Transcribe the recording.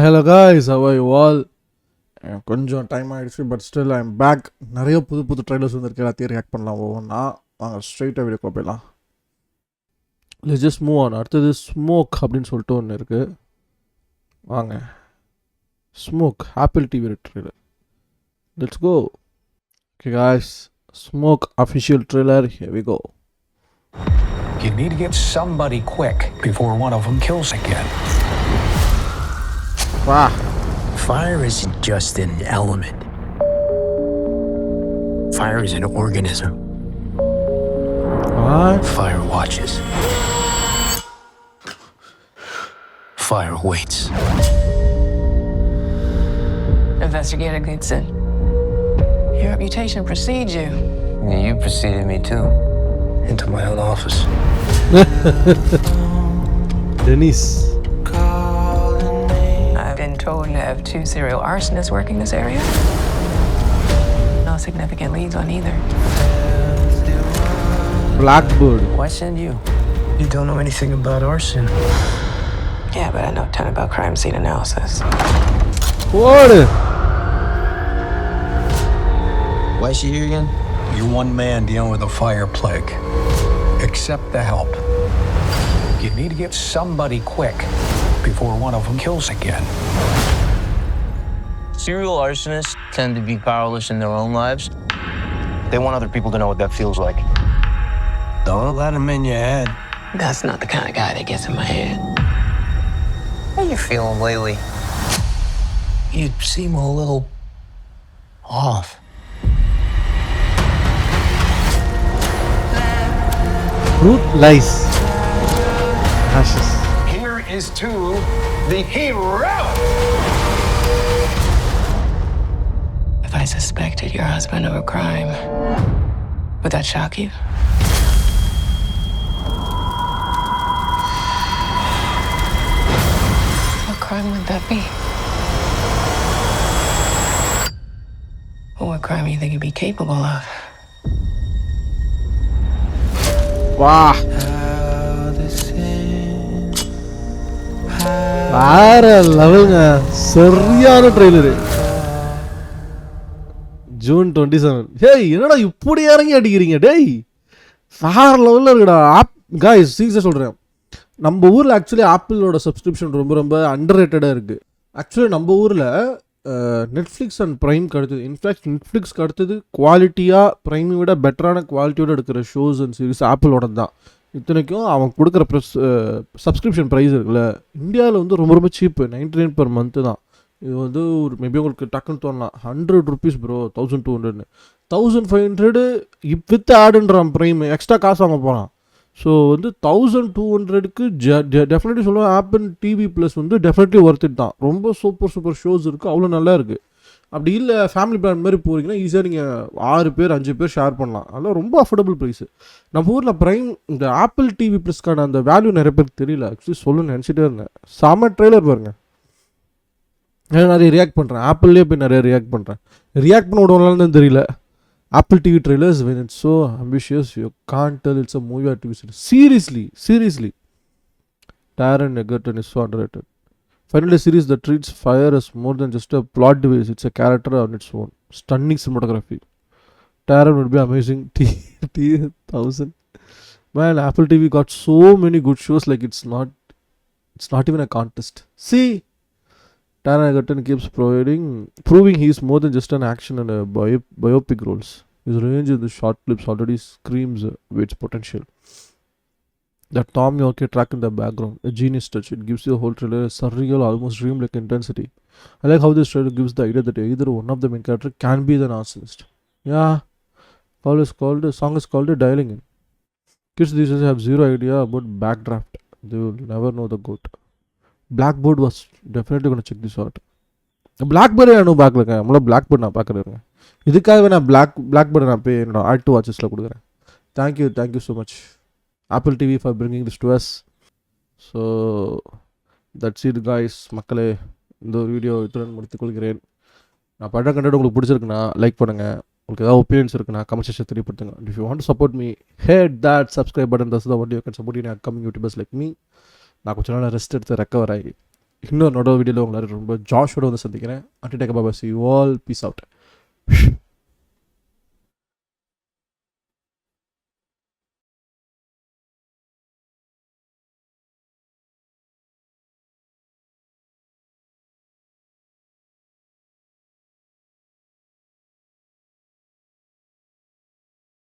Hello guys, how are you all? கொஞ்சம் time ஆகிடுச்சு, but still I am back. நிறைய புது புது ட்ரைலர்ஸ் வந்துருக்கு, எல்லாத்தையும் ரியாக்ட் பண்ணலாம் ஒவ்வொன்றா. வாங்க ஸ்ட்ரைட்டாக வீடியோ போயிடலாம். Let's just move on. அடுத்தது ஸ்மோக் அப்படின்னு சொல்லிட்டு ஒன்று இருக்குது. வாங்க, Smoke Apple TV trailer. Let's go. Okay guys, Smoke official trailer, here we go. You need to get somebody quick before one of them kills again. Wow. Fire isn't just an element. Fire is an organism. What? Fire watches. Fire waits. Investigator Goodson, your reputation precedes you. You preceded me too. Into my own office. Denise. I've been told to have 2 serial arsonists working this area. No significant leads on either. Blackbird. Why send you? You don't know anything about arson. Yeah, but I know a ton about crime scene analysis. What? Why is she here again? You're one man dealing with a fire plague. Accept the help. You need to get somebody quick before one of them kills again. Serial arsonists tend to be powerless in their own lives. They want other people to know what that feels like. Don't let him in your head. That's not the kind of guy that gets in my head. How you feeling lately? You seem a little off. Truth lies. Ashes. Here is to the hero. If I suspected your husband of a crime, would that shock you? What crime would that be? Or what crime do you think you'd be capable of? Wow. வேற லெவலுங்க, சரியான trailer. June 27. Hey, என்னடா இப்படி இறங்கி அடிக்கிறீங்க டேய்? வேற லெவலில் இருக்குடா. காய்ஸ் சீரியஸாக சொல்கிறேன், நம்ம ஊரில் ஆக்சுவலி ஆப்பிளோட சப்ஸ்கிரிப்ஷன் ரொம்ப ரொம்ப அண்டர் ரேட்டடாக இருக்குது. ஆக்சுவலி நம்ம ஊரில் நெட்ஃப்ளிக்ஸ் அண்ட் ப்ரைம்க்கு அடுத்தது, இன்ஃபேக்ட் நெட்ஃப்ளிக்ஸ்க்கு அடுத்தது குவாலிட்டியாக ப்ரைமை விட பெட்டரான குவாலிட்டியோடு எடுக்கிற ஷோஸ் அண்ட் சீரிஸ் ஆப்பிளோட தான். இத்தனைக்கும் அவன் கொடுக்குற சப்ஸ்கிரிப்ஷன் ப்ரைஸ் இருக்குல்ல, இந்தியாவில் வந்து ரொம்ப ரொம்ப சீப்பு, 99 per month தான். இது வந்து ஒரு மேபி உங்களுக்கு டக்குன்னு தோணலாம், 100 rupees ப்ரோ, 1200, 1500 வித் ஆடுன்றான் ப்ரைம், எக்ஸ்ட்ரா காசு வாங்க போகிறான். ஸோ வந்து 1200க்கு டெஃபினெட்லி சொல்லுவேன், ஆப்பிள் டிவி ப்ளஸ் வந்து டெஃபினெட்லி ஒர்த் இட் தான். ரொம்ப சூப்பர் ஷோஸ் இருக்குது, அவ்வளோ நல்லா இருக்குது. அப்படி இல்லை ஃபேமிலி பிளான் மாதிரி போகிறீங்கன்னா ஈஸியாக நீங்கள் 6 பேர் 5 பேர் ஷேர் பண்ணலாம். அதெல்லாம் ரொம்ப அஃபோர்டபுள் ப்ரைஸு. நம்ம ஊரில் ப்ரைம் இந்த ஆப்பிள் டிவி ப்ளஸ்க்கான அந்த வேல்யூ நிறைய பேருக்கு தெரியல. ஆக்சுவலி சொல்லணும்னு நினச்சிட்டே இருந்தேன். செம ட்ரெய்லர் பாருங்கள். நான் நிறைய ரியாக்ட் பண்ணுறேன், ஆப்பிள்லேயே போய் நிறைய ரியாக்ட் பண்ணுறேன். ரியாக்ட் பண்ண விடுவாங்களான்னு தெரியல. Apple TV trailers when it's so ambitious you can't tell it's a movie or TV series. Seriously Taron Egerton is so underrated. Finally, a series that treats fire as more than just a plot device. It's a character on its own. Stunning cinematography. Taron would be amazing. T1000. Man, Apple TV got so many good shows, like it's not even a contest. See, Taron Egerton keeps proving he's more than just an action and a biopic roles. His range in the short clips already screams its potential. That Tom York track in the background, a genius touch. It gives you a whole trailer a surreal, almost dreamlike intensity. I like how this trailer gives the idea that either one of the main character can be the narcissist. Yeah, song is called Dialing In. Kids these days have zero idea about Backdraft. They will never know the goat. Blackbird was definitely going to check this out. Blackbird I know back like I'm Blackbird நான் பார்க்குறேங்க. இதுக்காகவே நான் Blackbird நான் போய் என்னோட add to வாட்சஸில் கொடுக்குறேன். Thank you so much Apple TV for bringing this to us. So that's it guys. மக்களே, இந்த ஒரு வீடியோ இத்துடன் முடித்துக்கொள்கிறேன். நான் படுற கண்டென்ட் உங்களுக்கு பிடிச்சிருக்குன்னா லைக் பண்ணுங்கள். உங்களுக்கு ஏதாவது ஒப்பீனியன்ஸ் இருக்குன்னா கமெண்ட் செக்ஷன் தெரியப்படுத்துங்க. If you want to support me, hit that subscribe button. That's the one you can support in upcoming YouTubers like me. நான் கொஞ்ச நாள் ரெஸ்ட் எடுத்து ரெக்கவர் ஆகி இன்னொரு வீடியோவில் உங்களை ரொம்ப ஜாஷோட வந்து சந்திக்கிறேன். Until take bye, see you all, peace out.